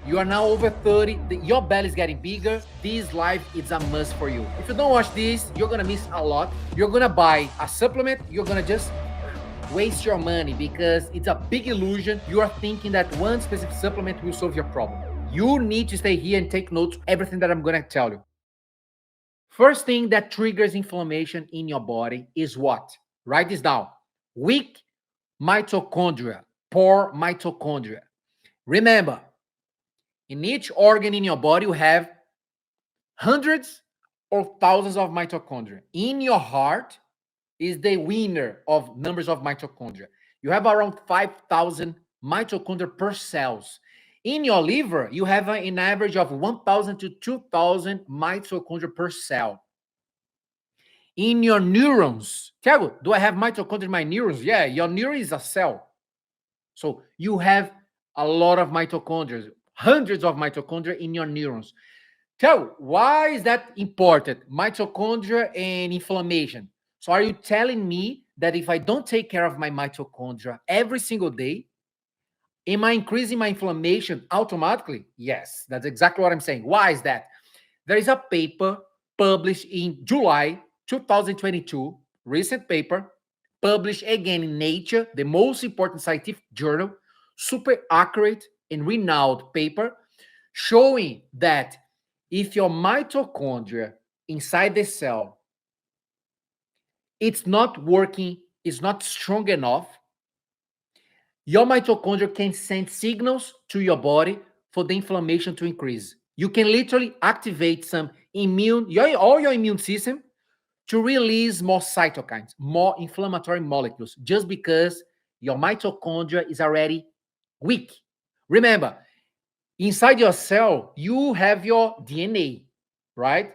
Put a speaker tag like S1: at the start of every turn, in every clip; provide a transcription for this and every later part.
S1: You are now over 30. Your belly is getting bigger. This life is a must for you. If you don't watch this, you're gonna miss a lot. You're gonna buy a supplement. You're gonna just waste your money because it's a big illusion. You are thinking that one specific supplement will solve your problem. You need to stay here and take notes everything that I'm gonna tell you. First thing that triggers inflammation in your body is what? Write this down. Weak mitochondria, poor mitochondria. Remember, in each organ in your body, you have hundreds or thousands of mitochondria. In your heart is the winner of numbers of mitochondria. You have around 5,000 mitochondria per cells. In your liver, you have an average of 1,000 to 2,000 mitochondria per cell. In your neurons, Thiago, do I have mitochondria in my neurons? Yeah, your neuron is a cell. So you have a lot of mitochondria, hundreds of mitochondria in your neurons. Tell, why is that important? Mitochondria and inflammation. So are you telling me that if I don't take care of my mitochondria every single day, am I increasing my inflammation automatically? Yes, that's exactly what I'm saying. Why is that? There is a paper published in July 2022, recent paper, published again in Nature, the most important scientific journal, super accurate and renowned paper, showing that if your mitochondria inside the cell it's not working, it's not strong enough, your mitochondria can send signals to your body for the inflammation to increase. You can literally activate some all your immune system to release more cytokines, more inflammatory molecules, just because your mitochondria is already weak. Remember, inside your cell, you have your DNA, right?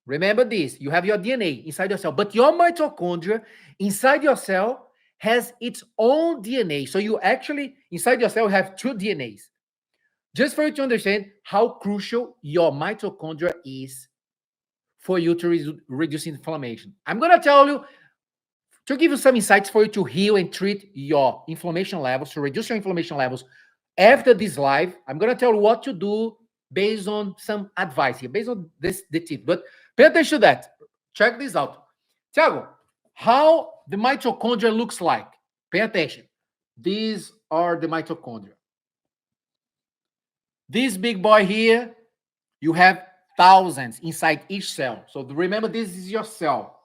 S1: Remember this, you have your DNA inside your cell, but your mitochondria inside your cell has its own DNA. So you actually, inside your cell, have two DNAs. Just for you to understand how crucial your mitochondria is for you to reduce inflammation. I'm going to tell you, to give you some insights for you to heal and treat your inflammation levels, to reduce your inflammation levels after this live. I'm going to tell you what to do based on some advice here, based on the tip. But pay attention to that. Check this out. Thiago, how the mitochondria looks like. Pay attention. These are the mitochondria. This big boy here, you have thousands inside each cell. So remember, this is your cell.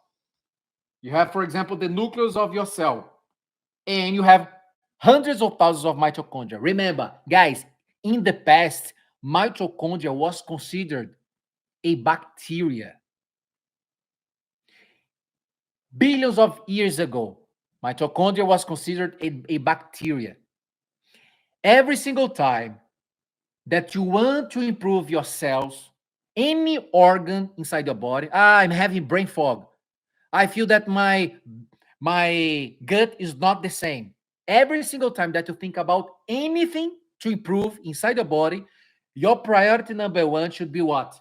S1: You have, for example, the nucleus of your cell, and you have hundreds of thousands of mitochondria. Remember, guys, in the past, mitochondria was considered a bacteria. Billions of years ago, mitochondria was considered a bacteria. Every single time that you want to improve your cells, any organ inside your body, I'm having brain fog. I feel that my gut is not the same. Every single time that you think about anything to improve inside your body, your priority number one should be what?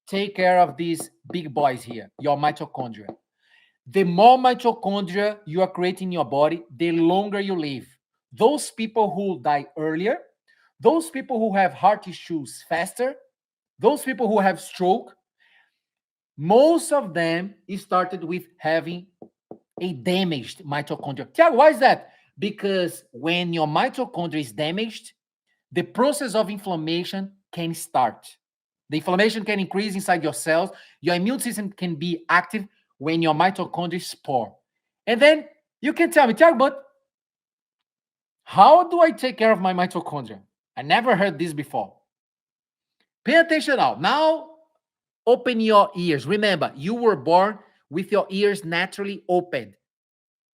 S1: Take care of these big boys here, your mitochondria. The more mitochondria you are creating in your body, the longer you live. Those people who die earlier, those people who have heart issues faster, those people who have stroke, most of them started with having a damaged mitochondria. Tiago, why is that? Because when your mitochondria is damaged, the process of inflammation can start. The inflammation can increase inside your cells. Your immune system can be active when your mitochondria is poor. And then you can tell me, Tiago, but how do I take care of my mitochondria? I never heard this before. Pay attention now. Now, open your ears. Remember, you were born with your ears naturally opened.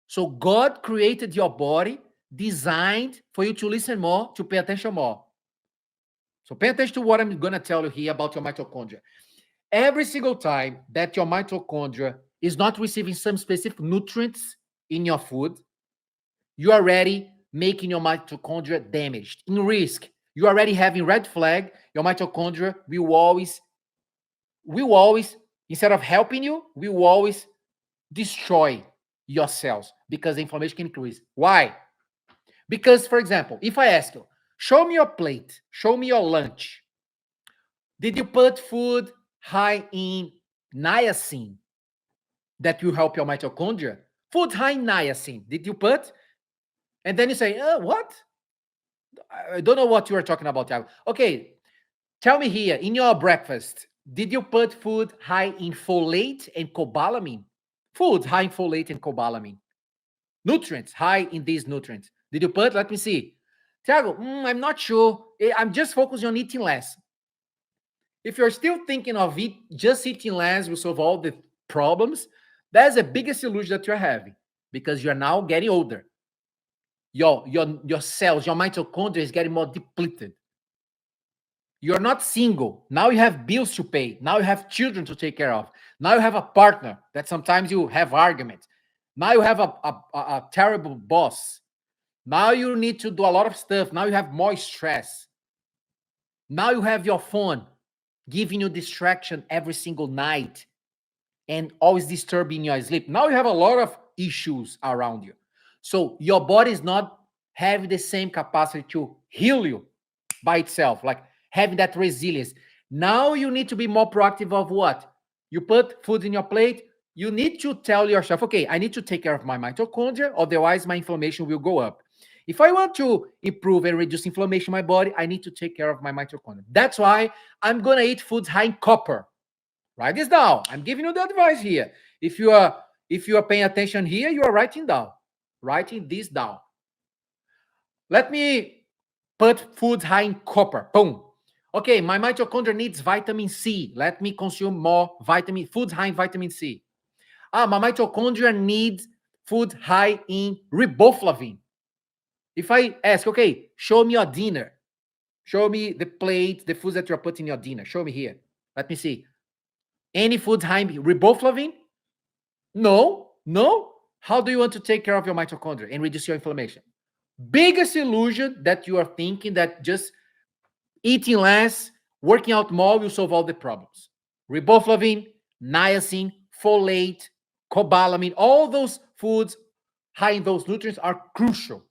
S1: So God created your body designed for you to listen more, to pay attention more. So pay attention to what I'm going to tell you here about your mitochondria. Every single time that your mitochondria is not receiving some specific nutrients in your food, you are already making your mitochondria damaged, in risk. You're already having red flag. Your mitochondria will always, instead of helping you, will always destroy your cells because the inflammation can increase. Why? Because, for example, if I ask you, Show me your plate. Show me your lunch. Did you put food high in niacin that will help your mitochondria? Food high in niacin. Did you put? And then you say, what? I don't know what you are talking about, Thiago. Okay, tell me here, in your breakfast, did you put food high in folate and cobalamin? Food high in folate and cobalamin. Nutrients high in these nutrients. Did you put? Let me see. Thiago, I'm not sure. I'm just focusing on eating less. If you're still thinking of just eating less will solve all the problems, that's the biggest illusion that you're having because you're now getting older. Your cells, your mitochondria is getting more depleted. You're not single. Now you have bills to pay. Now you have children to take care of. Now you have a partner that sometimes you have arguments. Now you have a terrible boss. Now you need to do a lot of stuff. Now you have more stress. Now you have your phone giving you distraction every single night and always disturbing your sleep. Now you have a lot of issues around you. So your body is not having the same capacity to heal you by itself, like having that resilience. Now you need to be more proactive of what? You put food in your plate, you need to tell yourself, okay, I need to take care of my mitochondria, otherwise my inflammation will go up. If I want to improve and reduce inflammation in my body, I need to take care of my mitochondria. That's why I'm going to eat foods high in copper. Write this down. I'm giving you the advice here. If you are paying attention here, you are writing this down. Let me put foods high in copper. Boom. Okay, my mitochondria needs vitamin C. Let me consume more foods high in vitamin C. My mitochondria needs food high in riboflavin. If I ask, okay, show me your dinner. Show me the plate, the foods that you're putting in your dinner. Show me here. Let me see. Any food high in riboflavin? No. How do you want to take care of your mitochondria and reduce your inflammation? Biggest illusion that you are thinking that just eating less, working out more will solve all the problems. Riboflavin, niacin, folate, cobalamin, all those foods high in those nutrients are crucial.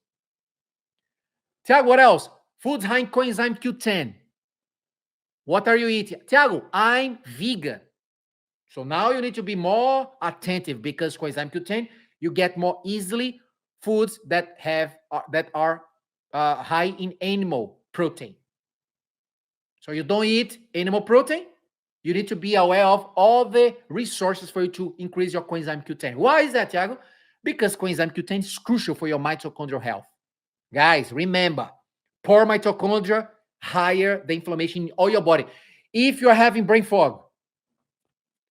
S1: Tiago, what else? Foods high in coenzyme Q10. What are you eating? Tiago, I'm vegan. So now you need to be more attentive because coenzyme Q10, you get more easily foods that are high in animal protein. So you don't eat animal protein, you need to be aware of all the resources for you to increase your coenzyme Q10. Why is that, Thiago? Because coenzyme Q10 is crucial for your mitochondrial health. Guys, remember, poor mitochondria, higher the inflammation in all your body. If you're having brain fog,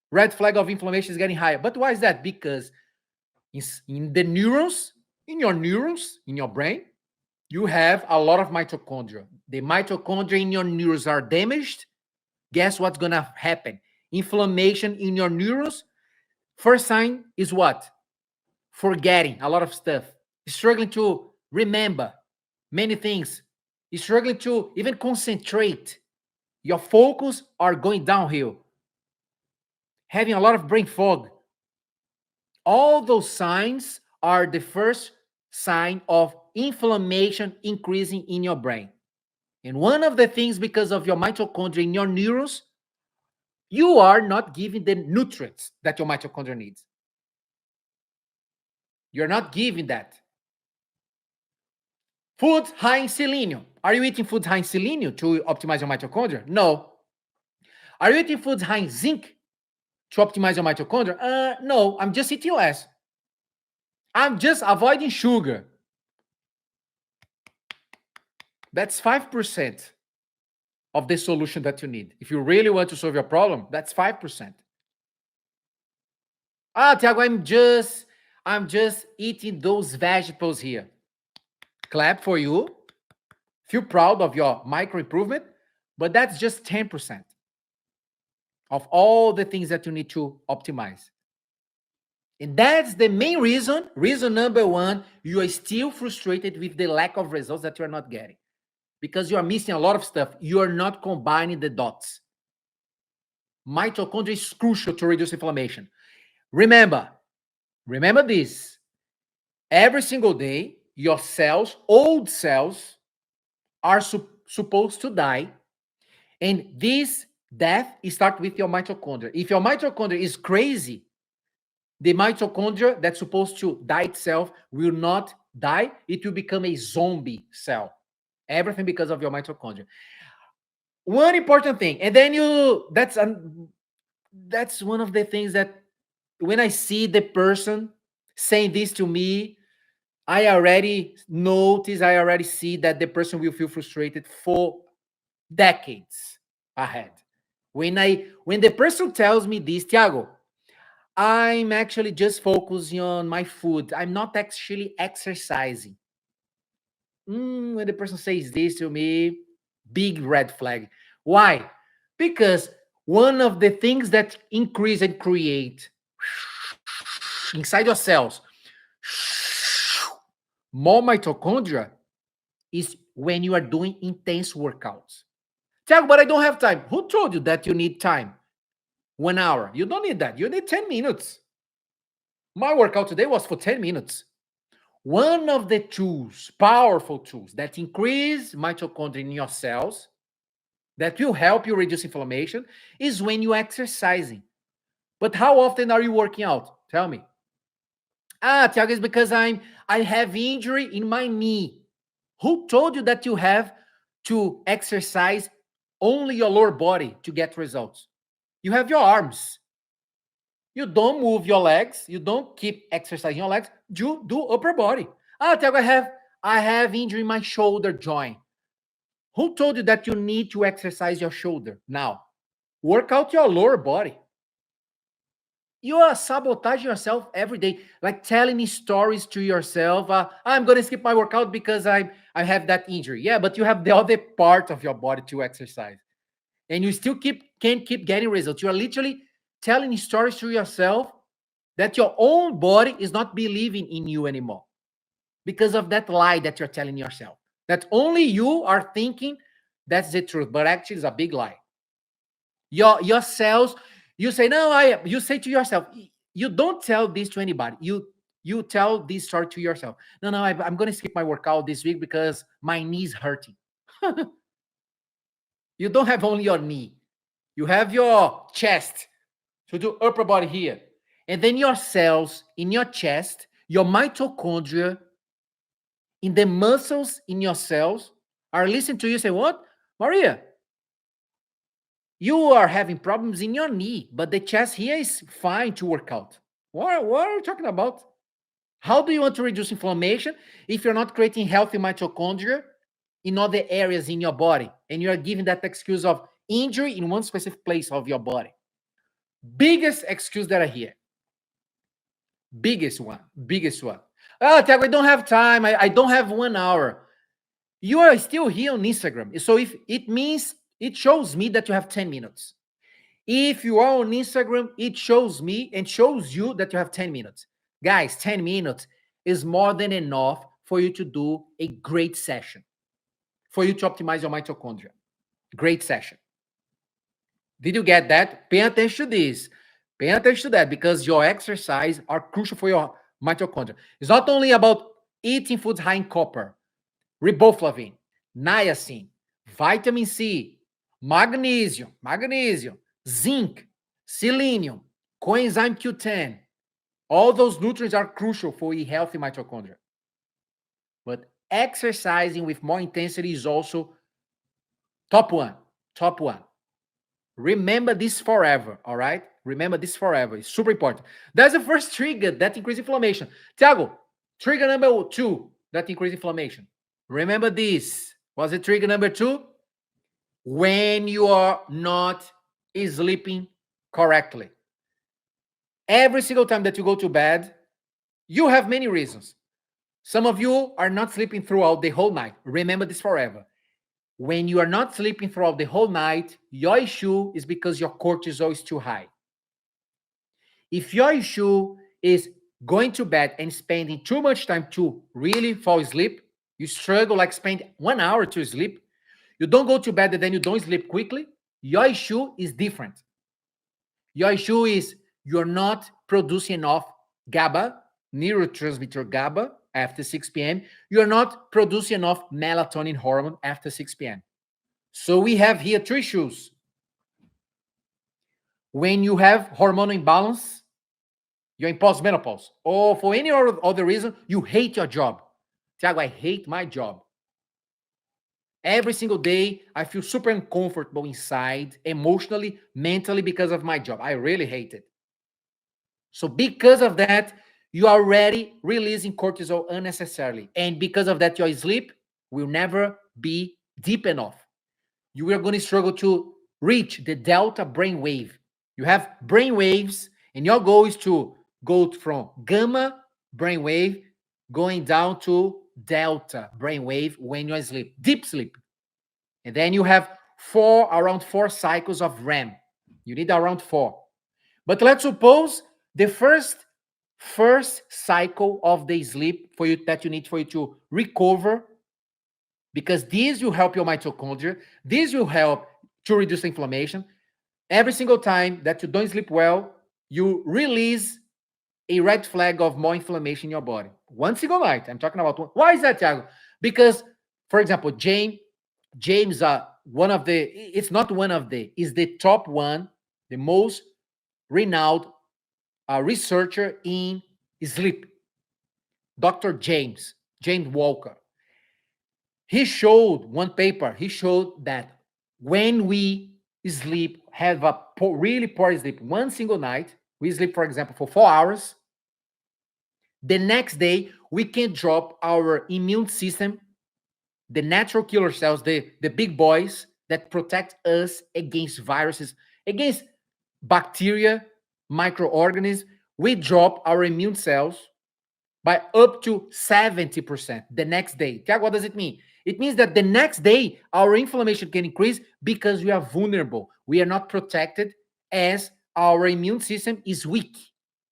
S1: red flag of inflammation is getting higher. But why is that? Because in the neurons, in your brain, you have a lot of mitochondria. The mitochondria in your neurons are damaged. Guess what's going to happen? Inflammation in your neurons. First sign is what? Forgetting a lot of stuff. Struggling to remember many things. Struggling to even concentrate. Your focus are going downhill. Having a lot of brain fog. All those signs are the first sign of inflammation increasing in your brain. And one of the things, because of your mitochondria in your neurons, you are not giving the nutrients that your mitochondria needs. You're not giving that. Foods high in selenium. Are you eating foods high in selenium to optimize your mitochondria? No. Are you eating foods high in zinc to optimize your mitochondria? No, I'm just eating less. I'm just avoiding sugar. That's 5% of the solution that you need. If you really want to solve your problem, that's 5%. Thiago, I'm just eating those vegetables here. Clap for you. Feel proud of your micro improvement, but that's just 10% of all the things that you need to optimize. And that's the main reason number one, you are still frustrated with the lack of results that you are not getting. Because you are missing a lot of stuff. You are not combining the dots. Mitochondria is crucial to reduce inflammation. Remember this. Every single day, your cells, old cells, are supposed to die, and this death starts with your mitochondria. If your mitochondria is crazy, the mitochondria that's supposed to die itself will not die. It will become a zombie cell. Everything because of your mitochondria. One important thing, and then that's one of the things that when I see the person saying this to me, I already notice, I already see that the person will feel frustrated for decades ahead. When the person tells me this, Thiago, I'm actually just focusing on my food. I'm not actually exercising. When the person says this to me, big red flag. Why? Because one of the things that increase and create inside your cells more mitochondria is when you are doing intense workouts. Tiago, but I don't have time. Who told you that you need time? 1 hour. You don't need that. You need 10 minutes. My workout today was for 10 minutes. One of the tools, powerful tools that increase mitochondria in your cells, that will help you reduce inflammation, is when you're exercising. But how often are you working out? Tell me. Tiago, it's because I have injury in my knee. Who told you that you have to exercise only your lower body to get results? You have your arms. You don't move your legs. You don't keep exercising your legs. You do upper body. Tiago, I have injury in my shoulder joint. Who told you that you need to exercise your shoulder? Now, work out your lower body. You are sabotaging yourself every day, like telling stories to yourself. I'm going to skip my workout because I have that injury. Yeah, but you have the other part of your body to exercise, and you still can't keep getting results. You are literally telling stories to yourself that your own body is not believing in you anymore because of that lie that you're telling yourself. That only you are thinking that's the truth, but actually it's a big lie. Your cells. You say, no, you say to yourself, you don't tell this to anybody. You tell this story to yourself. No, I'm going to skip my workout this week because my knee's hurting. You don't have only your knee. You have your chest to do upper body here. And then your cells in your chest, your mitochondria, in the muscles in your cells are listening to you say, what? Maria, you are having problems in your knee, but the chest here is fine to work out. What are you talking about? How do you want to reduce inflammation if you're not creating healthy mitochondria in other areas in your body? And you're giving that excuse of injury in one specific place of your body. Biggest excuse that I hear. Biggest one. Tiago, I don't have time. I don't have 1 hour. You are still here on Instagram. So if it means it shows me that you have 10 minutes. If you are on Instagram, it shows me and shows you that you have 10 minutes. Guys, 10 minutes is more than enough for you to do a great session, for you to optimize your mitochondria. Great session. Did you get that? Pay attention to this. Pay attention to that because your exercise are crucial for your mitochondria. It's not only about eating foods high in copper, riboflavin, niacin, vitamin C, magnesium, zinc, selenium, coenzyme Q10. All those nutrients are crucial for a healthy mitochondria. But exercising with more intensity is also top one. Remember this forever, all right? Remember this forever. It's super important. That's the first trigger that increases inflammation. Thiago, trigger number 2 that increases inflammation. Remember this. What's the trigger number 2? When you are not sleeping correctly. Every single time that you go to bed, you have many reasons. Some of you are not sleeping throughout the whole night. Remember this forever. When you are not sleeping throughout the whole night, your issue is because your cortisol is too high. If your issue is going to bed and spending too much time to really fall asleep, you struggle like spend 1 hour to sleep, you don't go to bed and then you don't sleep quickly, your issue is different. Your issue is you're not producing enough GABA, neurotransmitter GABA, after 6 p.m., you're not producing enough melatonin hormone after 6 p.m. So we have here three issues. When you have hormonal imbalance, you're in postmenopause, or for any other reason, you hate your job. Tiago, I hate my job. Every single day, I feel super uncomfortable inside, emotionally, mentally, because of my job. I really hate it. So because of that, you are already releasing cortisol unnecessarily. And because of that, your sleep will never be deep enough. You are going to struggle to reach the delta brain wave. You have brain waves, and your goal is to go from gamma brain wave going down to delta brain wave when you sleep, deep sleep. And then you have around four cycles of REM. You need around four. But let's suppose the first cycle of the sleep for you that you need for you to recover, because this will help your mitochondria. This will help to reduce inflammation. Every single time that you don't sleep well, you release a red flag of more inflammation in your body. One single night. I'm talking about one. Why is that, Thiago? Because, for example, James, one of the, it's not one of the, is the top one, the most renowned researcher in sleep, Dr. James Walker. He showed one paper, he showed that when we sleep, have a really poor sleep one single night, we sleep, for example, for 4 hours, the next day, we can drop our immune system, the natural killer cells, the big boys that protect us against viruses, against bacteria, microorganisms. We drop our immune cells by up to 70% the next day. Tiago, what does it mean? It means that the next day, our inflammation can increase because we are vulnerable. We are not protected as our immune system is weak.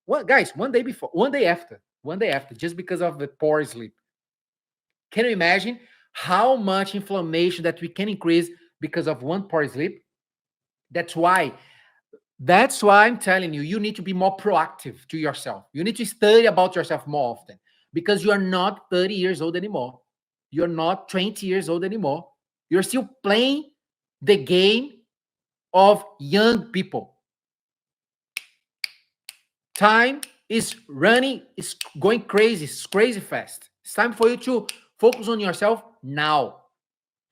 S1: Well, guys, one day after, just because of the poor sleep. Can you imagine how much inflammation that we can increase because of one poor sleep? That's why I'm telling you, you need to be more proactive to yourself. You need to study about yourself more often, because you are not 30 years old anymore. You're not 20 years old anymore. You're still playing the game of young people. Time is running, it's going crazy, it's crazy fast. It's time for you to focus on yourself now,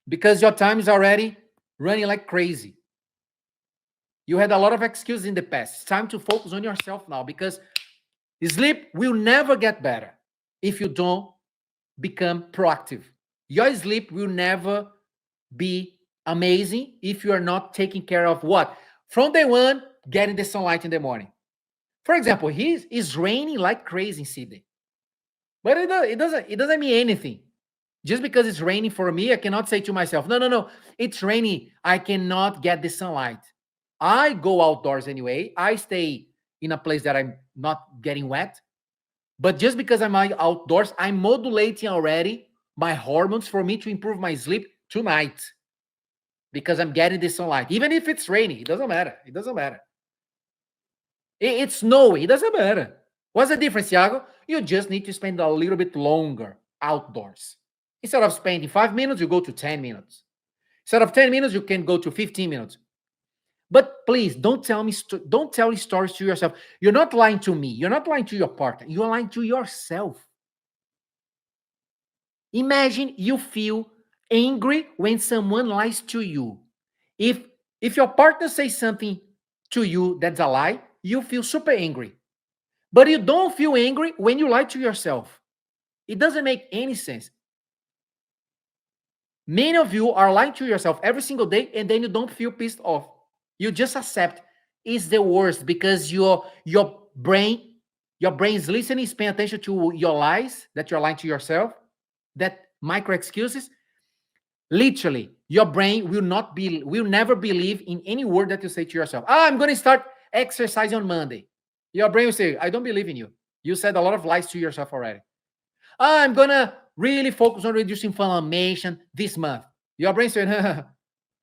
S1: because your time is already running like crazy. You had a lot of excuses in the past. It's time to focus on yourself now, because sleep will never get better if you don't become proactive. Your sleep will never be amazing if you are not taking care of what? From day one, getting the sunlight in the morning. For example, it's raining like crazy in Sydney. But it doesn't mean anything. Just because it's raining for me, I cannot say to myself, no, it's raining, I cannot get the sunlight. I go outdoors anyway. I stay in a place that I'm not getting wet. But just because I'm outdoors, I'm modulating already my hormones for me to improve my sleep tonight, because I'm getting the sunlight. Even if it's raining, it doesn't matter. It doesn't matter. It's snowy. It doesn't matter. What's the difference, Thiago? You just need to spend a little bit longer outdoors. Instead of spending 5 minutes, you go to 10 minutes. Instead of 10 minutes, you can go to 15 minutes. But please, don't tell stories to yourself. You're not lying to me. You're not lying to your partner. You're lying to yourself. Imagine you feel angry when someone lies to you. If your partner says something to you that's a lie, you feel super angry. But you don't feel angry when you lie to yourself. It doesn't make any sense. Many of you are lying to yourself every single day, and then you don't feel pissed off. You just accept. It's the worst, because your brain is listening, is paying attention to your lies that you're lying to yourself, that micro excuses. Literally, your brain will never believe in any word that you say to yourself. I'm going to start exercising on Monday. Your brain will say, I don't believe in you. You said a lot of lies to yourself already. I'm going to really focus on reducing inflammation this month. Your brain said,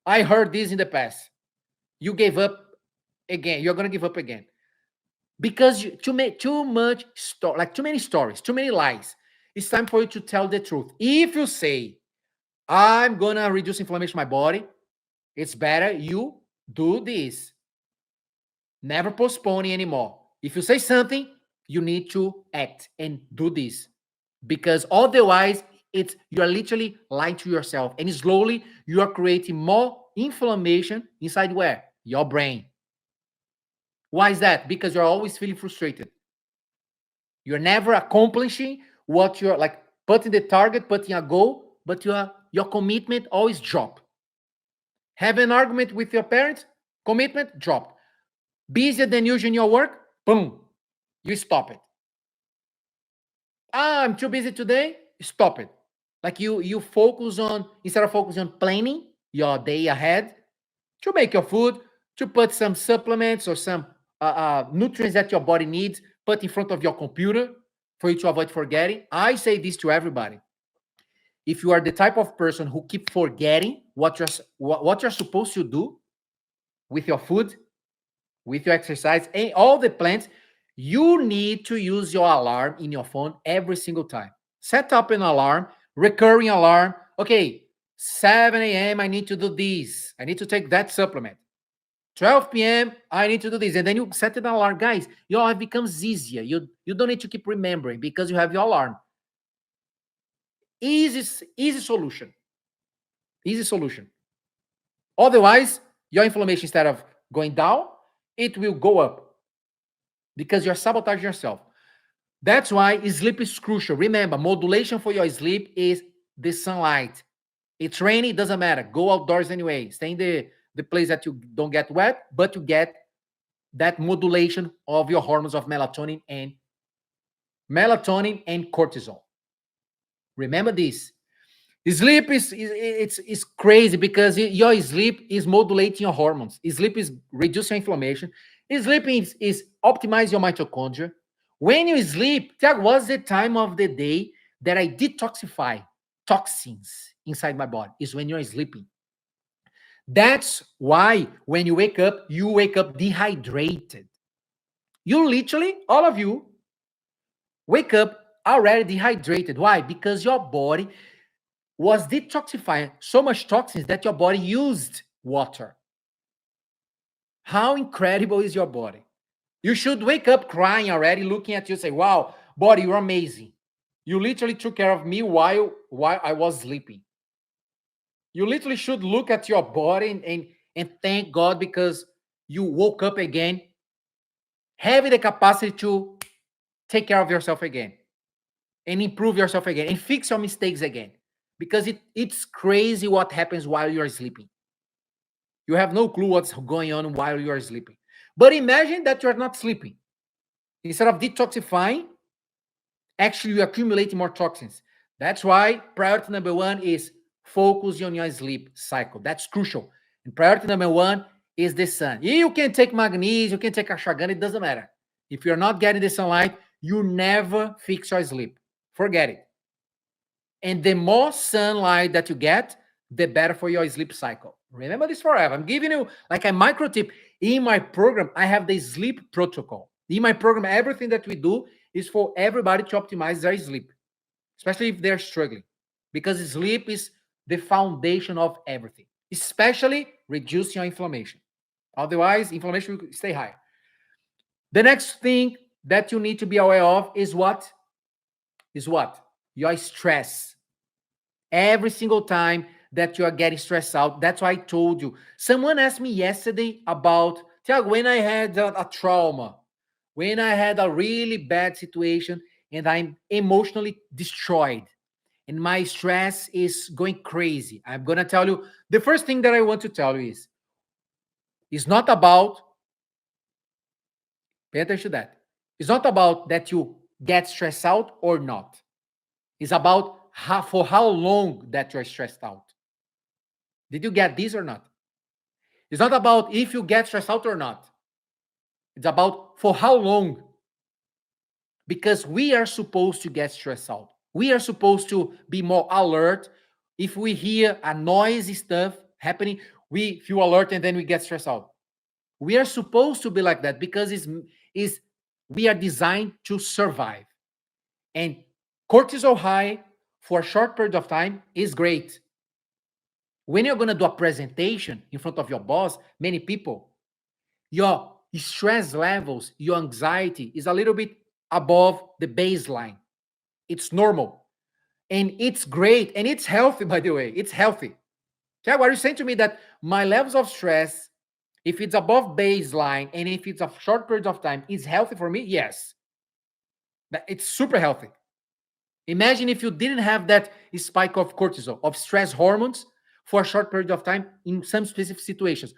S1: I heard this in the past. You gave up again. You're going to give up again. Because too many stories, too many lies. it's time for you to tell the truth. If you say, I'm gonna reduce inflammation in my body, it's better you do this. Never postpone anymore. If you say something, you need to act and do this. Because otherwise, it's you are literally lying to yourself. And slowly you are creating more inflammation inside where? Your brain. Why is that? Because you're always feeling frustrated. You're never accomplishing what you're like putting the target, putting a goal, but your commitment always drop. Have an argument with your parents, commitment dropped. Busier than usual in your work, boom, you stop it. I'm too busy today, stop it. Like you focus on, instead of focusing on planning your day ahead, to make your food, to put some supplements or some nutrients that your body needs, put in front of your computer for you to avoid forgetting. I say this to everybody. If you are the type of person who keep forgetting what you're supposed to do with your food, with your exercise, and all the plans, you need to use your alarm in your phone every single time. Set up an alarm, recurring alarm. Okay, 7 a.m., I need to do this. I need to take that supplement. 12 p.m., I need to do this. And then you set an alarm. Guys, your life becomes easier. You don't need to keep remembering because you have your alarm. Easy solution. Easy solution. Otherwise, your inflammation, instead of going down, it will go up because you're sabotaging yourself. That's why sleep is crucial. Remember, modulation for your sleep is the sunlight. It's rainy, it doesn't matter. Go outdoors anyway. Stay in the place that you don't get wet, but you get that modulation of your hormones of melatonin and cortisol. Remember this. Sleep is crazy because your sleep is modulating your hormones. Sleep is reducing inflammation. Sleep is optimize your mitochondria. When you sleep, that was the time of the day that I detoxify toxins inside my body, is when you're sleeping. That's why when you wake up dehydrated. You literally, all of you, wake up already dehydrated. Why? Because your body was detoxifying so much toxins that your body used water. How incredible is your body? You should wake up crying already, looking at you, say, wow, body, you're amazing. You literally took care of me while I was sleeping. You literally should look at your body and thank God because you woke up again, having the capacity to take care of yourself again and improve yourself again and fix your mistakes again. Because it's crazy what happens while you're sleeping. You have no clue what's going on while you're sleeping. But imagine that you're not sleeping. Instead of detoxifying, actually you're accumulating more toxins. That's why priority number one is focus on your sleep cycle. That's crucial. And priority number one is the sun. You can take magnesium, you can take ashwagandha, it doesn't matter. If you're not getting the sunlight, you never fix your sleep. Forget it. And the more sunlight that you get, the better for your sleep cycle. Remember this forever. I'm giving you like a micro tip. In my program, I have the sleep protocol. In my program, everything that we do is for everybody to optimize their sleep, especially if they're struggling, because sleep is the foundation of everything, especially reducing your inflammation. Otherwise, inflammation will stay high. The next thing that you need to be aware of is what? Your stress. Every single time that you are getting stressed out, that's why I told you. Someone asked me yesterday about, Tiago, when I had a trauma, when I had a really bad situation and I'm emotionally destroyed and my stress is going crazy. I'm going to tell you, the first thing that I want to tell you is, it's not about, pay attention to that. It's not about that you get stressed out or not. It's about for how long that you're stressed out. Did you get this or not? It's not about if you get stressed out or not. It's about for how long. Because we are supposed to get stressed out. We are supposed to be more alert. If we hear a noisy stuff happening, we feel alert and then we get stressed out. We are supposed to be like that because we are designed to survive. And Cortisol high for a short period of time is great. When you're going to do a presentation in front of your boss, many people, your stress levels, your anxiety is a little bit above the baseline. It's normal. And it's great. And it's healthy, by the way. It's healthy. Tiago, are you saying to me that my levels of stress, if it's above baseline and if it's a short period of time, is healthy for me? Yes. It's super healthy. Imagine if you didn't have that spike of cortisol, of stress hormones for a short period of time in some specific situations.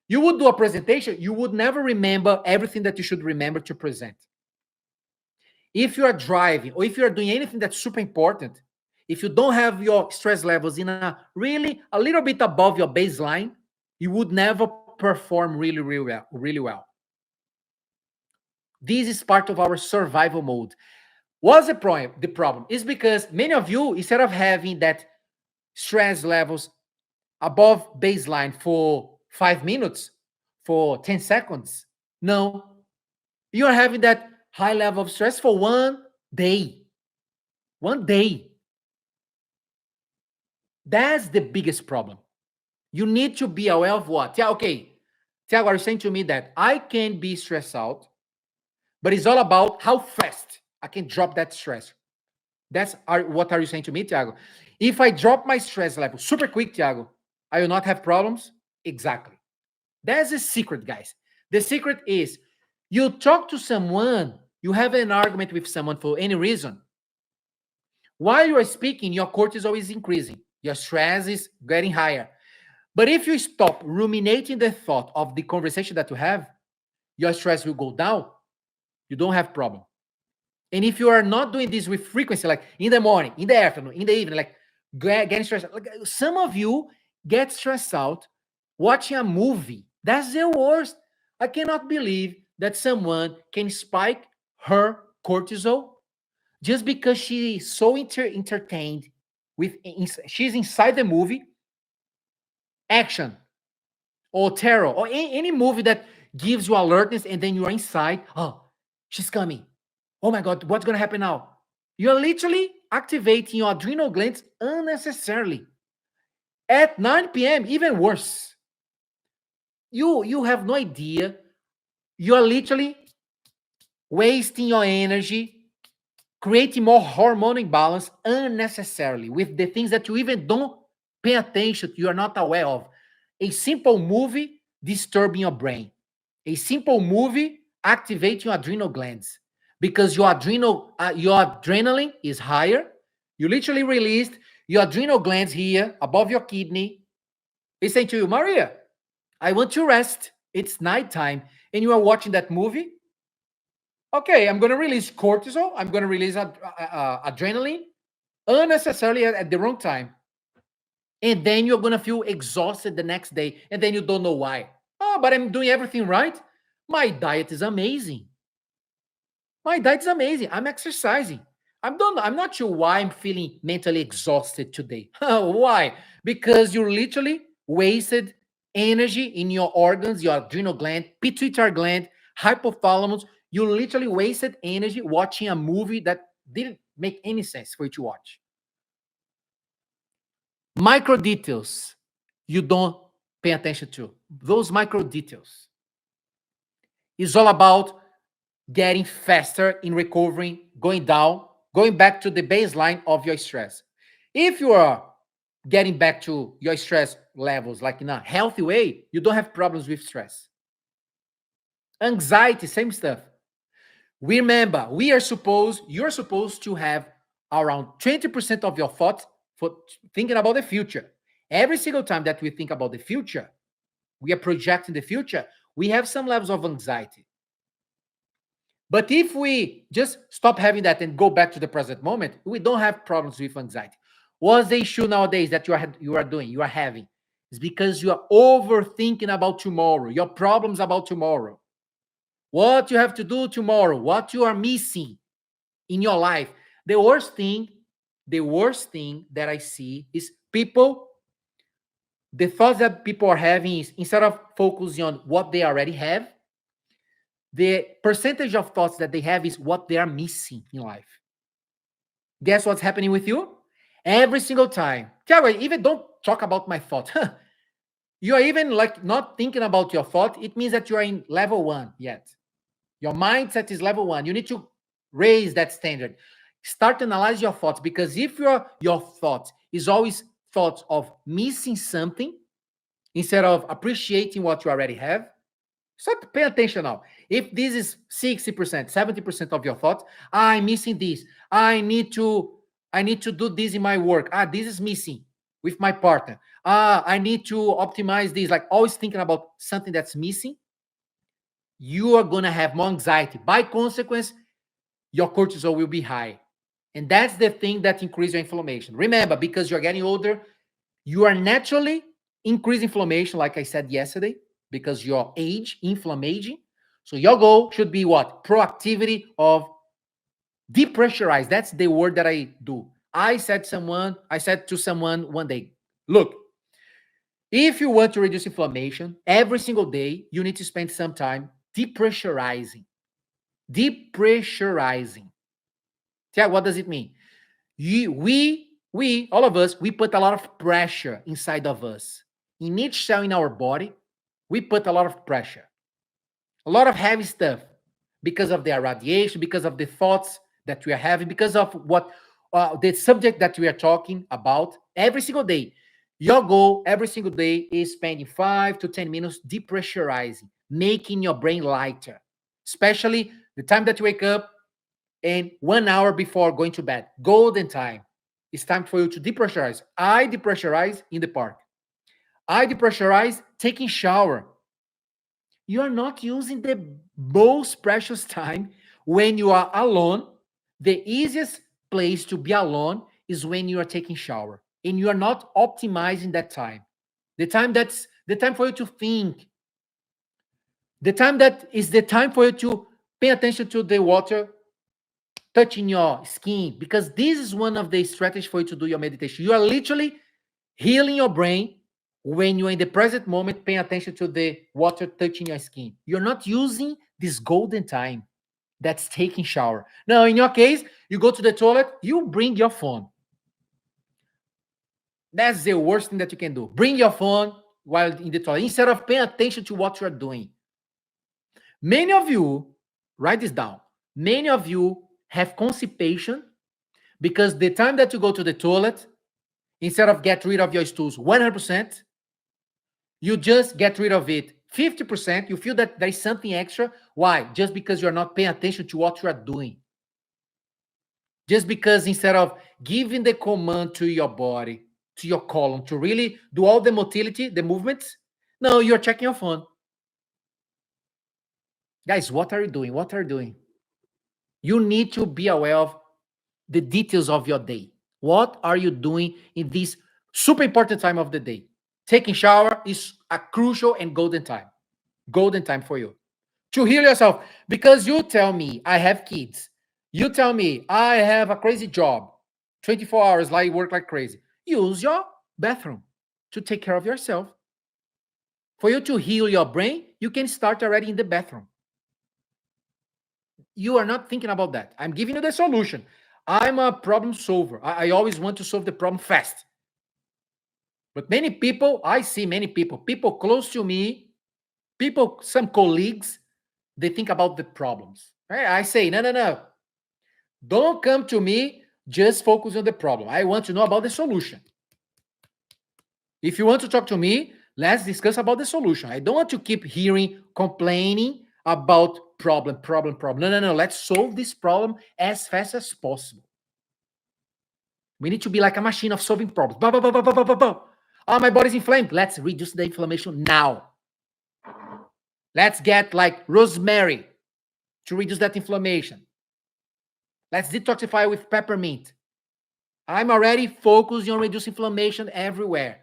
S1: You would do a presentation, you would never remember everything that you should remember to present. If you are driving or if you are doing anything that's super important, if you don't have your stress levels in a really a little bit above your baseline, you would never perform really well. This is part of our survival mode. What's the problem? The problem is because many of you, instead of having that stress levels above baseline for 5 minutes, for 10 seconds, no, you are having that high level of stress for 1 day. 1 day. That's the biggest problem. You need to be aware of what? Yeah, okay. Tiago, are you saying to me that I can be stressed out, but it's all about how fast I can drop that stress? What are you saying to me, Tiago? If I drop my stress level super quick, Tiago, I will not have problems? Exactly. That's the secret, guys. The secret is you talk to someone, you have an argument with someone for any reason. While you are speaking, your cortisol is increasing. Your stress is getting higher. But if you stop ruminating the thought of the conversation that you have, your stress will go down. You don't have problem. And if you are not doing this with frequency, like in the morning, in the afternoon, in the evening, like getting stressed, like some of you get stressed out watching a movie. That's the worst. I cannot believe that someone can spike her cortisol just because she is so entertained with she's inside the movie action or terror or any movie that gives you alertness and then you are inside. Oh, she's coming. Oh my God, what's going to happen now? You're literally activating your adrenal glands unnecessarily. At 9 p.m., even worse. You have no idea. You're literally wasting your energy, creating more hormone imbalance unnecessarily with the things that you even don't pay attention to, you are not aware of. A simple movie disturbing your brain. A simple movie activating your adrenal glands because your adrenaline is higher. You literally released your adrenal glands here above your kidney. It's saying to you, Maria, I want to rest. It's nighttime, and you are watching that movie. Okay, I'm going to release cortisol. I'm going to release adrenaline unnecessarily at the wrong time. And then you're going to feel exhausted the next day, and then you don't know why. Oh, but I'm doing everything right. My diet is amazing. My diet is amazing. I'm exercising. I'm not sure why I'm feeling mentally exhausted today. Why? Because you literally wasted energy in your organs, your adrenal gland, pituitary gland, hypothalamus. You literally wasted energy watching a movie that didn't make any sense for you to watch. Micro details you don't pay attention to. Those micro details is all about getting faster in recovering, going down, going back to the baseline of your stress. If you are getting back to your stress levels like in a healthy way, you don't have problems with stress. Anxiety, same stuff. Remember, you're supposed to have around 20% of your thoughts for thinking about the future. Every single time that we think about the future, we are projecting the future, we have some levels of anxiety. But if we just stop having that and go back to the present moment, we don't have problems with anxiety. What's the issue nowadays that you are having? Is because you are overthinking about tomorrow, your problems about tomorrow, what you have to do tomorrow, what you are missing in your life. The worst thing that I see is the thoughts that people are having is instead of focusing on what they already have, the percentage of thoughts that they have is what they are missing in life. Guess what's happening with you? Every single time. Tiago, even don't talk about my thought. You are even like not thinking about your thought. It means that you are in level 1 yet. Your mindset is level 1. You need to raise that standard. Start to analyze your thoughts, because if your thought is always thoughts of missing something instead of appreciating what you already have, start to pay attention now. If this is 60%, 70% of your thoughts, I'm missing this. I need to do this in my work. This is missing with my partner. I need to optimize this. Like always thinking about something that's missing, you are gonna have more anxiety. By consequence, your cortisol will be high. And that's the thing that increases your inflammation. Remember, because you're getting older, you are naturally increasing inflammation, like I said yesterday, because your age, inflammation. So your goal should be what? Proactivity of depressurize. That's the word that I do. I said to someone one day, look, if you want to reduce inflammation, every single day, you need to spend some time depressurizing. Depressurizing. Yeah, what does it mean? We, all of us, we put a lot of pressure inside of us. In each cell in our body, we put a lot of pressure, a lot of heavy stuff, because of the radiation, because of the thoughts that we are having, because of what the subject that we are talking about every single day. Your goal every single day is spending 5 to 10 minutes depressurizing, making your brain lighter, especially the time that you wake up and 1 hour before going to bed. Golden time. It's time for you to depressurize. I depressurize in the park. I depressurize taking shower. You are not using the most precious time when you are alone. The easiest place to be alone is when you are taking shower, and you are not optimizing that time. That's the time for you to think. The time that is the time for you to pay attention to the water touching your skin, because this is one of the strategies for you to do your meditation. You are literally healing your brain when you're in the present moment, paying attention to the water touching your skin. You're not using this golden time that's taking shower. Now, in your case, you go to the toilet, you bring your phone. That's the worst thing that you can do. Bring your phone while in the toilet instead of paying attention to what you're doing. Many of you, write this down. Many of you have constipation because the time that you go to the toilet, instead of get rid of your stools 100%, you just get rid of it 50%. You feel that there is something extra. Why? Just because you're not paying attention to what you are doing. Just because instead of giving the command to your body, to your colon, to really do all the motility, the movements, no, you're checking your phone. Guys, what are you doing? What are you doing? You need to be aware of the details of your day. What are you doing in this super important time of the day? Taking shower is a crucial and golden time. Golden time for you to heal yourself, because you tell me I have kids. You tell me I have a crazy job, 24 hours, like work like crazy. Use your bathroom to take care of yourself. For you to heal your brain, you can start already in the bathroom. You are not thinking about that. I'm giving you the solution. I'm a problem solver. I always want to solve the problem fast. But many people, I see many people close to me, people, some colleagues, they think about the problems. Right? I say, no. Don't come to me, just focus on the problem. I want to know about the solution. If you want to talk to me, let's discuss about the solution. I don't want to keep hearing, complaining about problem. No. Let's solve this problem as fast as possible. We need to be like a machine of solving problems. Oh, my body's inflamed. Let's reduce the inflammation now. Let's get like rosemary to reduce that inflammation. Let's detoxify with peppermint. I'm already focusing on reducing inflammation everywhere.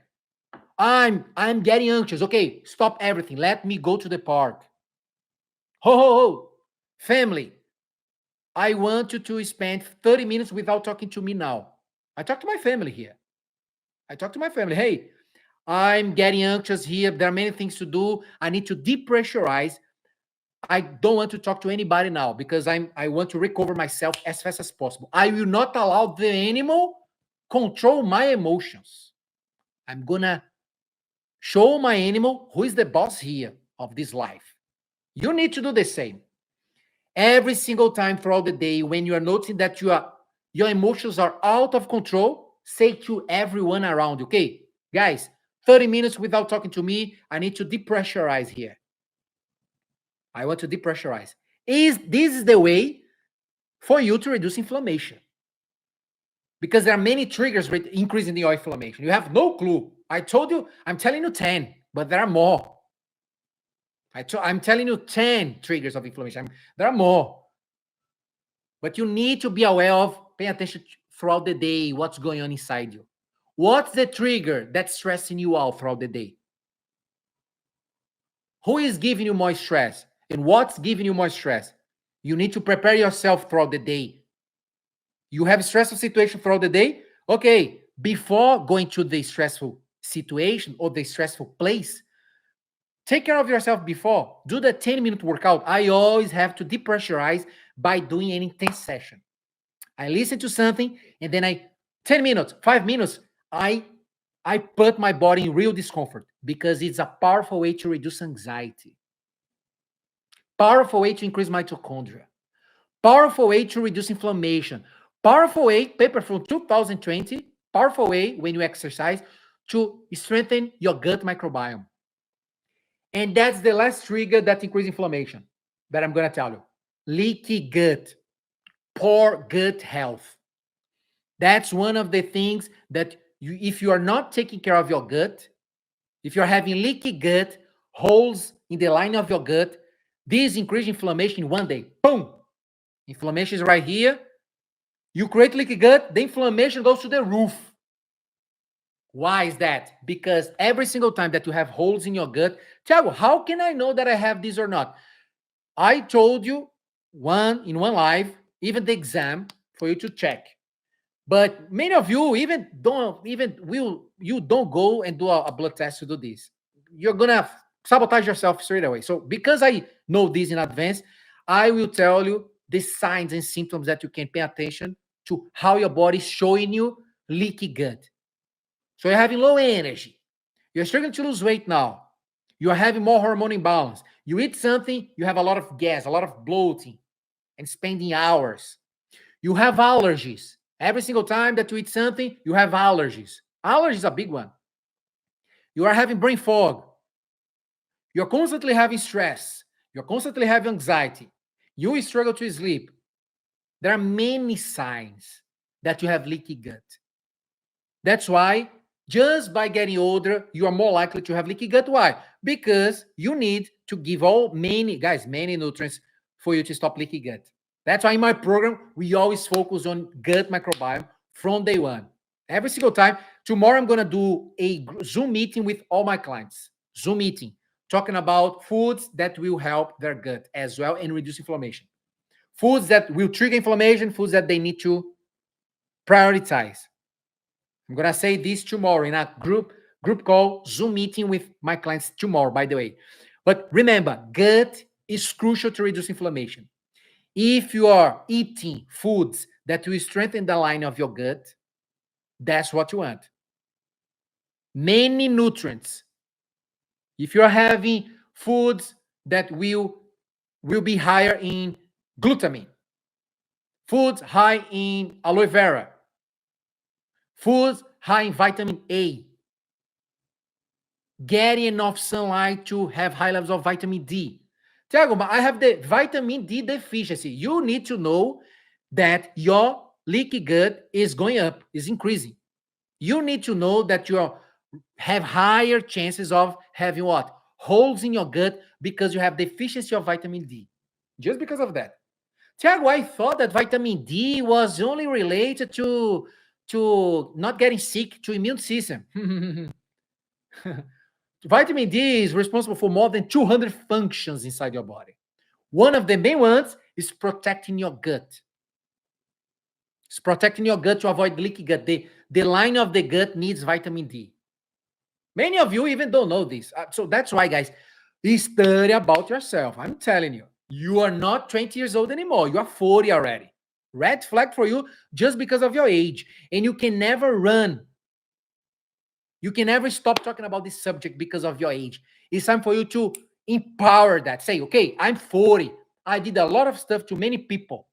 S1: I'm getting anxious. Okay, stop everything. Let me go to the park. Ho. Family, I want you to spend 30 minutes without talking to me now. I talk to my family here. I talk to my family. Hey, I'm getting anxious here. There are many things to do. I need to depressurize. I don't want to talk to anybody now because I want to recover myself as fast as possible. I will not allow the animal control my emotions. I'm gonna show my animal who is the boss here of this life. You need to do the same. Every single time throughout the day, when you are noticing that your emotions are out of control, say to everyone around you, okay, guys, 30 minutes without talking to me. I need to depressurize here. I want to depressurize. This is the way for you to reduce inflammation? Because there are many triggers increasing the inflammation. You have no clue. I told you, I'm telling you 10, but there are more. I'm telling you 10 triggers of inflammation. There are more. But you need to be aware of, pay attention throughout the day, what's going on inside you. What's the trigger that's stressing you out throughout the day? Who is giving you more stress? And what's giving you more stress? You need to prepare yourself throughout the day. You have a stressful situation throughout the day? Okay, before going to the stressful situation or the stressful place, take care of yourself before. Do the 10-minute workout. I always have to depressurize by doing an intense session. I listen to something and then 10 minutes, 5 minutes, I put my body in real discomfort because it's a powerful way to reduce anxiety. Powerful way to increase mitochondria. Powerful way to reduce inflammation. Powerful way, paper from 2020, powerful way when you exercise to strengthen your gut microbiome. And that's the last trigger that increases inflammation that I'm going to tell you. Leaky gut, poor gut health. That's one of the things that if you are not taking care of your gut, if you're having leaky gut, holes in the line of your gut, this increases inflammation in one day. Boom! Inflammation is right here. You create leaky gut, the inflammation goes to the roof. Why is that? Because every single time that you have holes in your gut, Thiago, how can I know that I have this or not? I told you in one live, even the exam for you to check. But many of you don't go and do a blood test to do this. You're gonna sabotage yourself straight away. So because I know this in advance, I will tell you the signs and symptoms that you can pay attention to how your body is showing you leaky gut. So you're having low energy. You're struggling to lose weight now. You're having more hormone imbalance. You eat something, you have a lot of gas, a lot of bloating, and spending hours. You have allergies. Every single time that you eat something, you have allergies. Allergies is a big one. You are having brain fog. You're constantly having stress. You're constantly having anxiety. You struggle to sleep. There are many signs that you have leaky gut. That's why just by getting older, you are more likely to have leaky gut. Why? Because you need to give many nutrients for you to stop leaky gut. That's why in my program, we always focus on gut microbiome from day one. Every single time. Tomorrow, I'm going to do a Zoom meeting with all my clients. Zoom meeting, talking about foods that will help their gut as well and reduce inflammation. Foods that will trigger inflammation, foods that they need to prioritize. I'm going to say this tomorrow in a group call, Zoom meeting with my clients tomorrow, by the way. But remember, gut is crucial to reduce inflammation. If you are eating foods that will strengthen the line of your gut, that's what you want. Many nutrients. If you're having foods that will be higher in glutamine, foods high in aloe vera, foods high in vitamin A, getting enough sunlight to have high levels of vitamin D. Thiago, I have the vitamin D deficiency. You need to know that your leaky gut is going up, is increasing. You need to know that you have higher chances of having what? Holes in your gut because you have deficiency of vitamin D. Just because of that. Thiago, I thought that vitamin D was only related to not getting sick, to immune system. Vitamin D is responsible for more than 200 functions inside your body. One of the main ones is protecting your gut. It's protecting your gut to avoid leaky gut. The line of the gut needs vitamin D. Many of you even don't know this. So that's why, guys, Study about yourself. I'm telling you, you are not 20 years old anymore. You are 40 already. Red flag for you just because of your age. And you can never run. You can never stop talking about this subject because of your age. It's time for you to empower that. Say, okay, I'm 40. I did a lot of stuff to many people.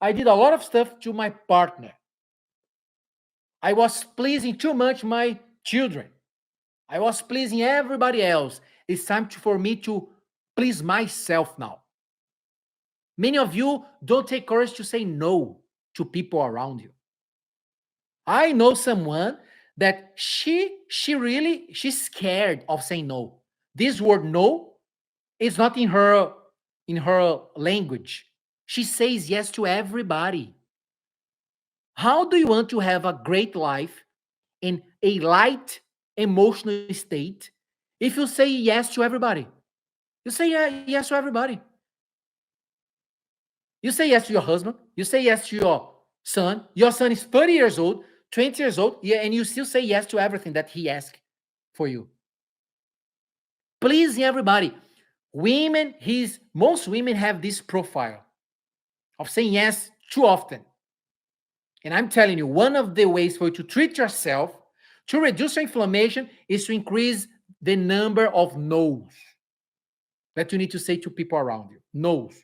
S1: I did a lot of stuff to my partner. I was pleasing too much my children. I was pleasing everybody else. It's time for me to please myself now. Many of you don't take courage to say no to people around you. I know someone that she's scared of saying no. This word no is not in her language. She says yes to everybody. How do you want to have a great life in a light emotional state if you say yes to everybody? You say yes to everybody. You say yes to your husband. You say yes to your son. Your son is 30 years old, 20 years old, yeah, and you still say yes to everything that he asks for you. Pleasing everybody. Most women have this profile of saying yes too often. And I'm telling you, one of the ways for you to treat yourself, to reduce your inflammation, is to increase the number of no's that you need to say to people around you. No's.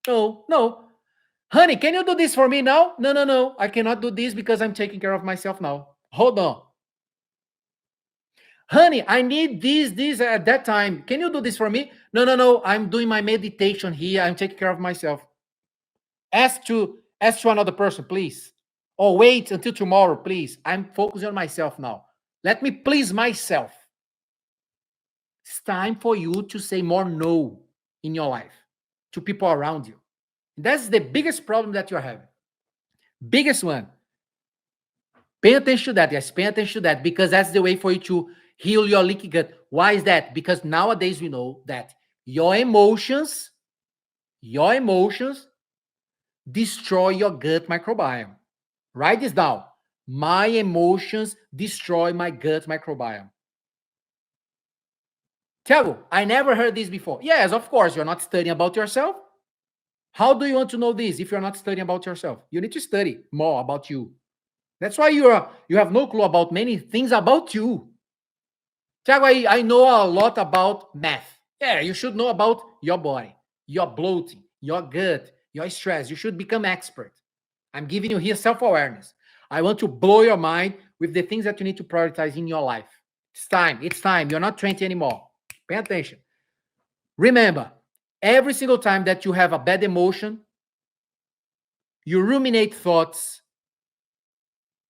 S1: No, no. Honey, can you do this for me now? No, no, no. I cannot do this because I'm taking care of myself now. Hold on. Honey, I need this at that time. Can you do this for me? No, no, no. I'm doing my meditation here. I'm taking care of myself. Ask to another person, please. Or wait until tomorrow, please. I'm focusing on myself now. Let me please myself. It's time for you to say more no in your life to people around you. That's the biggest problem that you're having. Biggest one. Pay attention to that, guys. Pay attention to that because that's the way for you to heal your leaky gut. Why is that? Because nowadays we know that your emotions destroy your gut microbiome. Write this down. My emotions destroy my gut microbiome. Thiago, I never heard this before. Yes, of course, you're not studying about yourself. How do you want to know this if you're not studying about yourself? You need to study more about you. That's why you have no clue about many things about you. Thiago, I know a lot about math. Yeah, you should know about your body, your bloating, your gut, your stress. You should become expert. I'm giving you here self-awareness. I want to blow your mind with the things that you need to prioritize in your life. It's time. It's time. You're not 20 anymore. Pay attention. Remember, every single time that you have a bad emotion, you ruminate thoughts,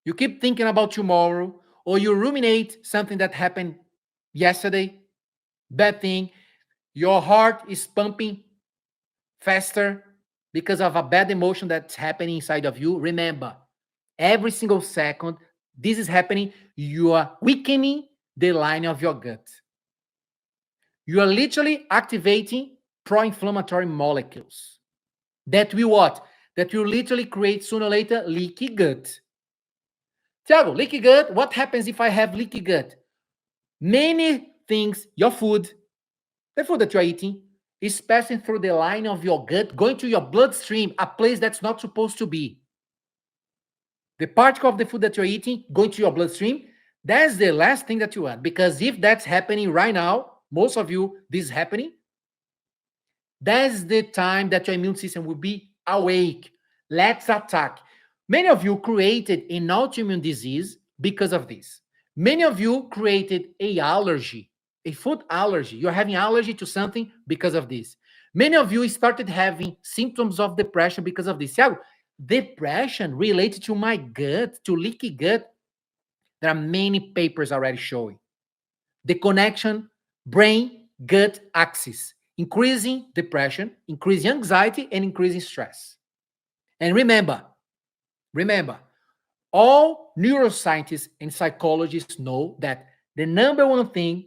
S1: you keep thinking about tomorrow, or you ruminate something that happened yesterday, bad thing, your heart is pumping faster because of a bad emotion that's happening inside of you. Remember, every single second this is happening, you are weakening the line of your gut. You are literally activating pro-inflammatory molecules that will what? That will literally create sooner or later leaky gut. Thiago, leaky gut, what happens if I have leaky gut? Many things, your food, the food that you're eating, is passing through the line of your gut, going to your bloodstream, a place that's not supposed to be. The particle of the food that you're eating going to your bloodstream, that's the last thing that you want. Because if that's happening right now, most of you, this is happening, that's the time that your immune system will be awake. Let's attack. Many of you created an autoimmune disease because of this. Many of you created a allergy, a food allergy. You're having allergy to something because of this. Many of you started having symptoms of depression because of this. Yeah, depression related to my gut, to leaky gut. There are many papers already showing the connection brain gut axis, increasing depression, increasing anxiety, and increasing stress. And remember, all neuroscientists and psychologists know that the number one thing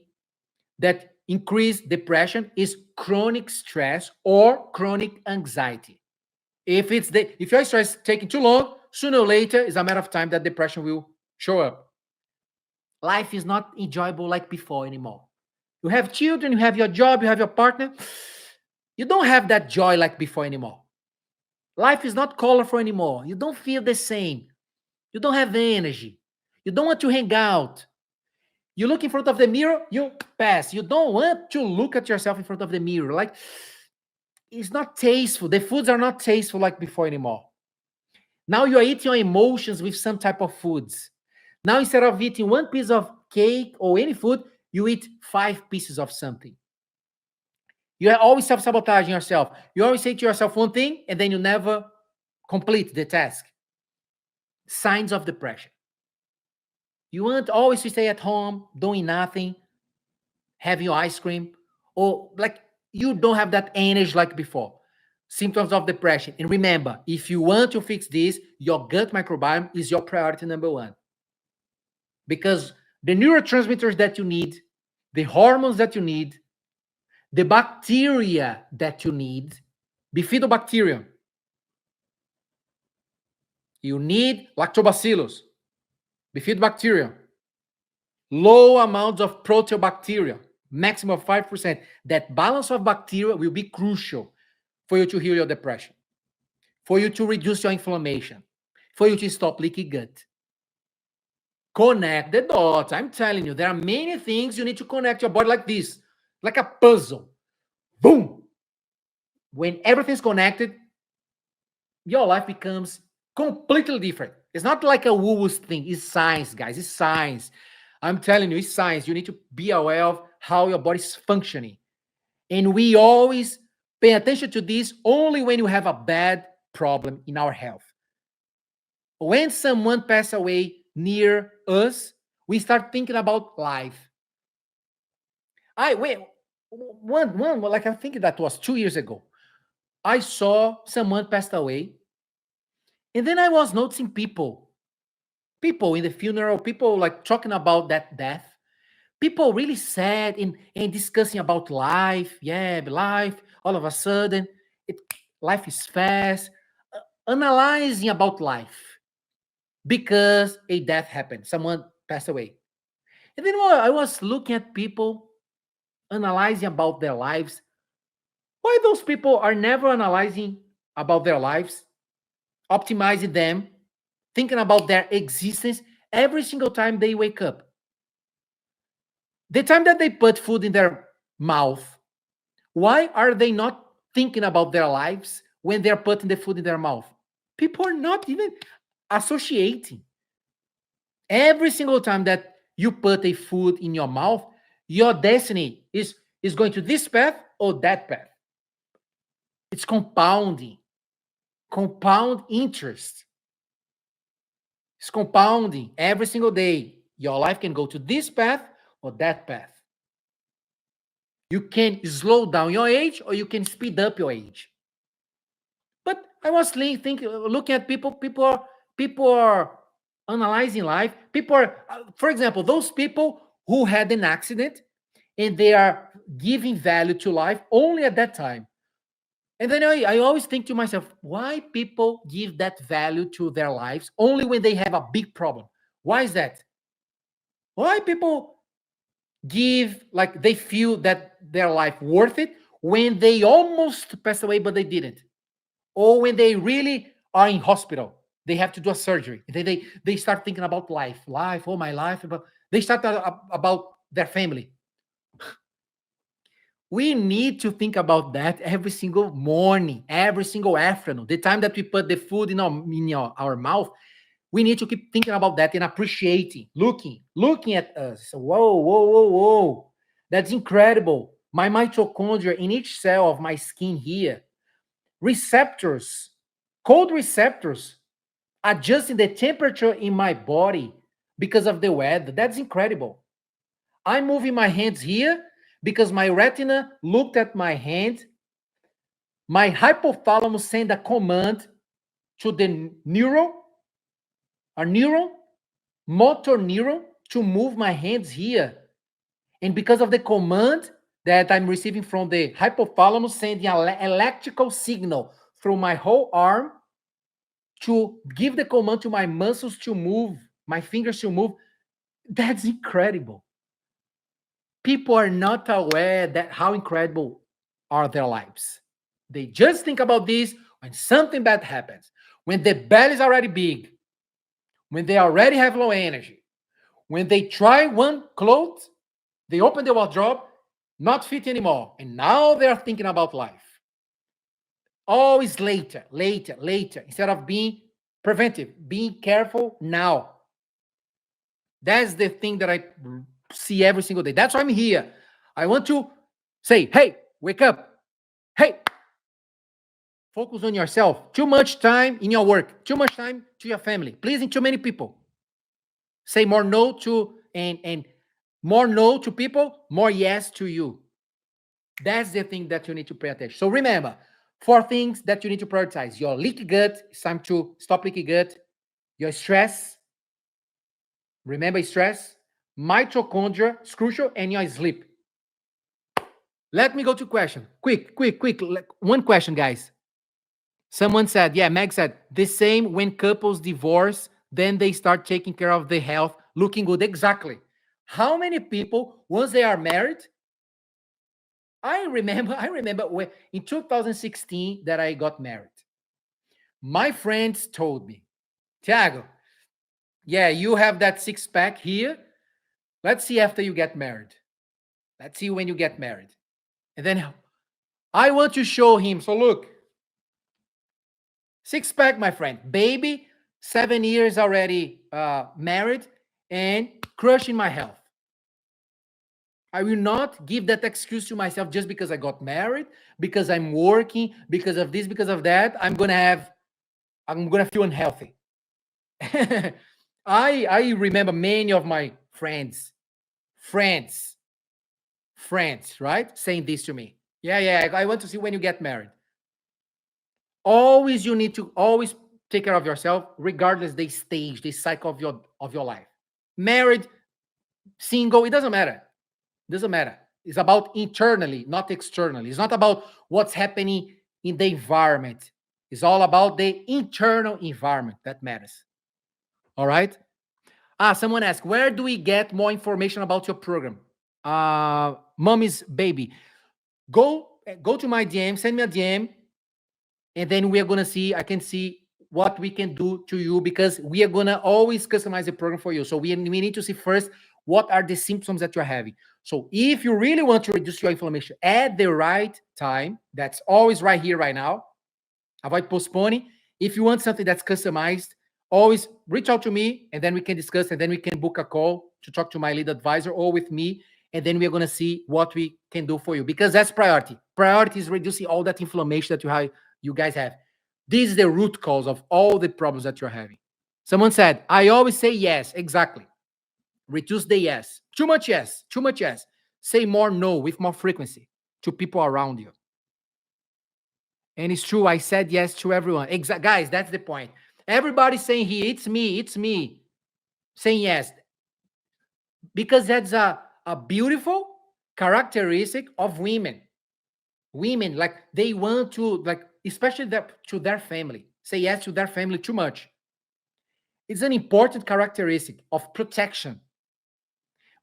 S1: that increase depression is chronic stress or chronic anxiety. If your stress is taking too long, sooner or later, it's a matter of time that depression will show up. Life is not enjoyable like before anymore. You have children, you have your job, you have your partner. You don't have that joy like before anymore. Life is not colorful anymore. You don't feel the same. You don't have energy. You don't want to hang out. You look in front of the mirror, you pass. You don't want to look at yourself in front of the mirror. Like, it's not tasteful. The foods are not tasteful like before anymore. Now you are eating your emotions with some type of foods. Now instead of eating one piece of cake or any food, you eat 5 pieces of something. You are always self-sabotaging yourself. You always say to yourself one thing and then you never complete the task. Signs of depression. You want always to stay at home, doing nothing, having your ice cream, or like you don't have that energy like before. Symptoms of depression. And remember, if you want to fix this, your gut microbiome is your priority number one. Because the neurotransmitters that you need, the hormones that you need, the bacteria that you need, bifidobacterium. You need lactobacillus, bifidobacterium, low amounts of proteobacteria, maximum of 5%. That balance of bacteria will be crucial for you to heal your depression, for you to reduce your inflammation, for you to stop leaky gut. Connect the dots. I'm telling you, there are many things you need to connect your body like this, like a puzzle. Boom! When everything's connected, your life becomes completely different. It's not like a woo-woo thing. It's science, guys. It's science. I'm telling you, it's science. You need to be aware of how your body's functioning. And we always pay attention to this only when you have a bad problem in our health. When someone passes away near us, we start thinking about life. I wait one like I think that was 2 years ago. I saw someone passed away, and then I was noticing people in the funeral, people like talking about that death, people really sad and discussing about life. Yeah, life. All of a sudden, it life is fast, analyzing about life because a death happened, someone passed away. And then I was looking at people analyzing about their lives. Why those people are never analyzing about their lives, optimizing them, thinking about their existence every single time they wake up? The time that they put food in their mouth, why are they not thinking about their lives when they're putting the food in their mouth? People are not even associating. Every single time that you put a food in your mouth, your destiny is going to this path or that path. It's compounding, compound interest. It's compounding every single day. Your life can go to this path or that path. You can slow down your age or you can speed up your age. But I was looking at people. People are analyzing life. People are, for example, those people who had an accident and they are giving value to life only at that time. And then I always think to myself, why people give that value to their lives only when they have a big problem? Why is that? Why people give, like, they feel that their life worth it when they almost pass away but they didn't, or when they really are in hospital, they have to do a surgery, they start thinking about life, oh my life, but they start about their family. We need to think about that every single morning, every single afternoon. The time that we put the food in our mouth, we need to keep thinking about that and appreciating, looking at us. So, whoa, whoa, whoa, whoa. That's incredible. My mitochondria in each cell of my skin here, receptors, cold receptors, adjusting the temperature in my body because of the weather. That's incredible. I'm moving my hands here because my retina looked at my hand. My hypothalamus sent a command to the motor neuron to move my hands here. And because of the command that I'm receiving from the hypothalamus, sending an electrical signal through my whole arm to give the command to my muscles to move, my fingers to move. That's incredible. people are not aware that how incredible are their lives. They just think about this when something bad happens, when the belly is already big, when they already have low energy, when they try one clothes, they open the wardrobe, not fit anymore, and now they are thinking about life. Always later, later, later, instead of being preventive, being careful now. That's the thing that I see every single day. That's why I'm here. I want to say, hey, wake up. Hey, focus on yourself. Too much time in your work, too much time to your family, pleasing too many people. Say more no to and more no to people, more yes to you. That's the thing that you need to pay attention. So remember, 4 things that you need to prioritize. Your leaky gut, it's time to stop leaky gut. Your stress, remember stress. Mitochondria, it's crucial, and your sleep. Let me go to question. Quick. One question, guys. Someone said, yeah, Meg said, the same when couples divorce, then they start taking care of their health, looking good. Exactly. How many people, once they are married, I remember when, in 2016 that I got married. My friends told me, Thiago, yeah, you have that 6-pack here. Let's see after you get married. Let's see when you get married. And then I want to show him. So look, 6-pack, my friend. Baby, 7 years already married and crushing my health. I will not give that excuse to myself just because I got married, because I'm working, because of this, because of that. I'm gonna feel unhealthy. I remember many of my friends, right, saying this to me. Yeah, I want to see when you get married. Always, you need to always take care of yourself, regardless the stage, the cycle of your life. Married, single, it doesn't matter. Doesn't matter. It's about internally, not externally. It's not about what's happening in the environment. It's all about the internal environment that matters. All right. Someone asked, where do we get more information about your program? Mommy's baby. Go to my DM, send me a DM, and then we are gonna see. I can see what we can do to you, because we are gonna always customize the program for you. So we need to see first what are the symptoms that you're having. So if you really want to reduce your inflammation at the right time, that's always right here, right now. Avoid postponing. If you want something that's customized, always reach out to me, and then we can discuss, and then we can book a call to talk to my lead advisor or with me, and then we're going to see what we can do for you, because that's priority. Priority is reducing all that inflammation that you guys have. This is the root cause of all the problems that you're having. Someone said, I always say yes. Exactly. Reduce the yes. Too much yes. Say more no with more frequency to people around you. And it's true, I said yes to everyone. Guys, that's the point. Everybody's saying here, it's me, saying yes. Because that's a beautiful characteristic of women. Women, like, they want to, like, especially to their family, say yes to their family too much. It's an important characteristic of protection.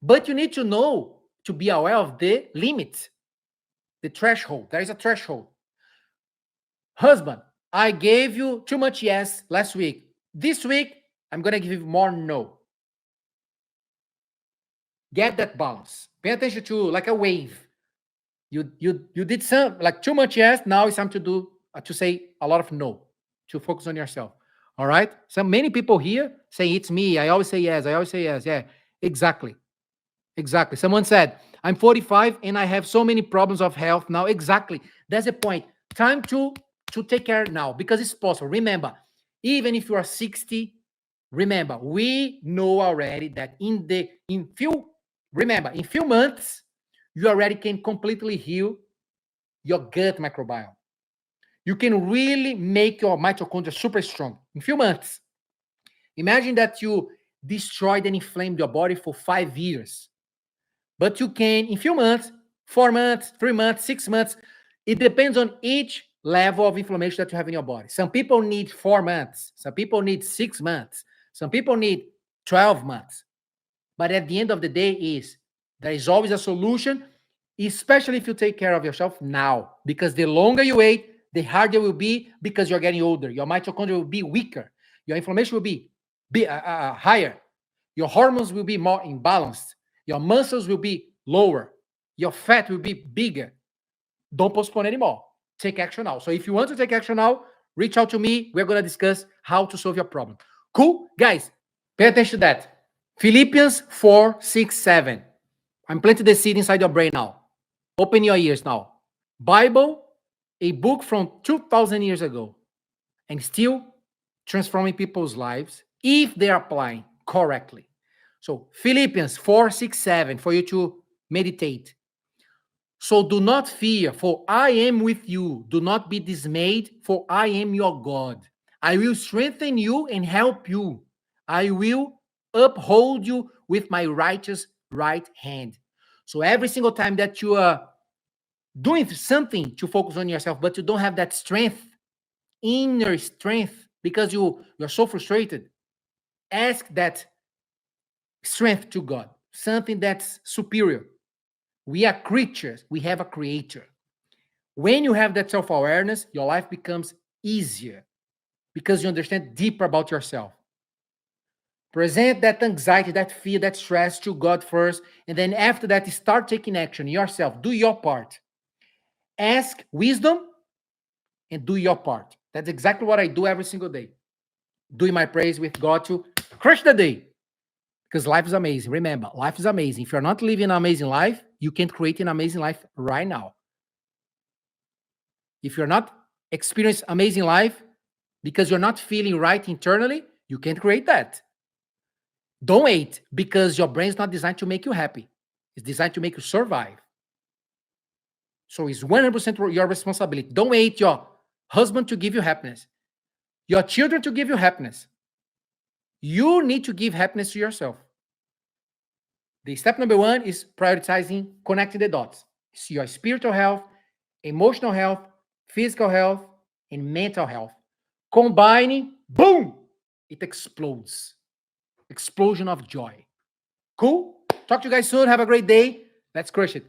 S1: But you need to know, to be aware of the limit, the threshold. There is a threshold. Husband, I gave you too much yes last week. This week, I'm going to give you more no. Get that balance. Pay attention to, like, a wave. You did some, like, too much yes. Now it's time to say a lot of no, to focus on yourself. All right. So many people here say it's me. I always say yes. Yeah, exactly. Someone said, I'm 45 and I have so many problems of health now. Exactly. That's the point. Time to take care now, because it's possible. Remember, even if you are 60, remember, we know already that in few months, you already can completely heal your gut microbiome. You can really make your mitochondria super strong in few months. Imagine that you destroyed and inflamed your body for 5 years. But you can, in few months, 4 months, 3 months, 6 months, it depends on each level of inflammation that you have in your body. Some people need 4 months. Some people need 6 months. Some people need 12 months. But at the end of the day, There is always a solution, especially if you take care of yourself now. Because the longer you wait, the harder it will be because you're getting older. Your mitochondria will be weaker. Your inflammation will be higher. Your hormones will be more imbalanced. Your muscles will be lower. Your fat will be bigger. Don't postpone anymore. Take action now. So if you want to take action now, reach out to me. We're going to discuss how to solve your problem. Cool? Guys, pay attention to that. Philippians 4:6-7. I'm planting the seed inside your brain now. Open your ears now. Bible, a book from 2,000 years ago, and still transforming people's lives if they're applying correctly. So Philippians 4:6-7 for you to meditate. So do not fear, for I am with you. Do not be dismayed, for I am your God. I will strengthen you and help you. I will uphold you with my righteous right hand. So every single time that you are doing something to focus on yourself, but you don't have that strength, inner strength, because you're so frustrated, ask that strength to God, something that's superior. We are creatures. We have a creator. When you have that self-awareness, your life becomes easier because you understand deeper about yourself. Present that anxiety, that fear, that stress to God first. And then after that, start taking action yourself. Do your part. Ask wisdom and do your part. That's exactly what I do every single day. Doing my praise with God to crush the day. Because life is amazing. Remember, life is amazing. If you're not living an amazing life, you can't create an amazing life right now. If you're not experiencing amazing life because you're not feeling right internally, you can't create that. Don't wait because your brain is not designed to make you happy. It's designed to make you survive. So it's 100% your responsibility. Don't wait your husband to give you happiness, your children to give you happiness. You need to give happiness to yourself. The step number 1 is prioritizing, connecting the dots. It's your spiritual health, emotional health, physical health, and mental health. Combining, boom, it explodes. Explosion of joy. Cool? Talk to you guys soon. Have a great day. Let's crush it.